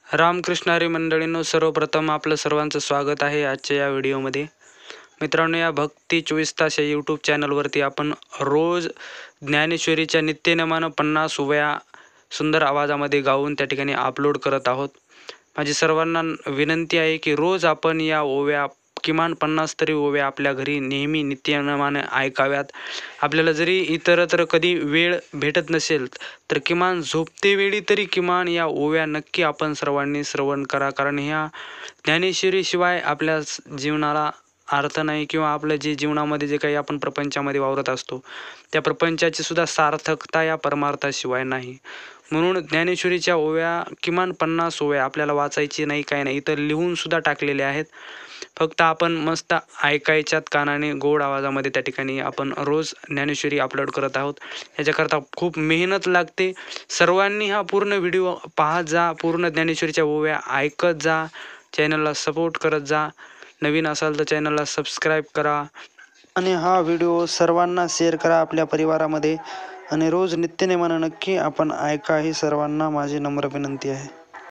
रामकृष्ण हरी मंडळींनो, सर्वप्रथम आपलं सर्वांचं स्वागत आहे आजच्या या व्हिडिओमध्ये. मित्रांनो, या भक्ती 24 तास या यूट्यूब चॅनलवरती आपण रोज ज्ञानेश्वरीच्या नित्यनेमानं 50 ओव्या सुंदर आवाजामध्ये गाऊन त्या ठिकाणी अपलोड करत आहोत. माझी सर्वांना विनंती आहे की रोज आपण या ओव्या किमान 50 तरी ओव्या आपल्या घरी नेहमी नित्यनेमानं ऐकाव्यात. आपल्याला जरी इतरत्र कधी वेळ भेटत नसेल तर किमान झोपतेवेळी तरी किमान या ओव्या नक्की आपण सर्वांनी श्रवण करा, कारण ह्या ज्ञानेश्वरीशिवाय आपल्या जीवनाला अर्थ नाही, किंवा आपल्या जे जीवनामध्ये जे काही आपण प्रपंचामध्ये वावरत असतो त्या प्रपंचाची सुद्धा सार्थकता या परमार्थाशिवाय नाही. म्हणून ज्ञानेश्वरीच्या ओव्या किमान 50 ओव्या आपल्याला वाचायची नाही, काही नाही, इथं लिहून सुद्धा टाकलेले आहेत. फक्त आपण मस्त ऐकायच्यात कानाने गोड आवाजामध्ये. त्या ठिकाणी आपण रोज ज्ञानेश्वरी अपलोड करत आहोत. याच्याकरता खूप मेहनत लागते. सर्वांनी हा पूर्ण व्हिडिओ पाहत जा, पूर्ण ज्ञानेश्वरीच्या ओव्या ऐकत जा, चॅनलला सपोर्ट करत जा. नवीन असाल तर चॅनलला सबस्क्राईब करा आणि हा व्हिडिओ सर्वांना शेअर करा आपल्या परिवारामध्ये. आणि रोज नित्यनेमानं नक्की आपण ऐका, ही सर्वांना माझी नम्र विनंती आहे.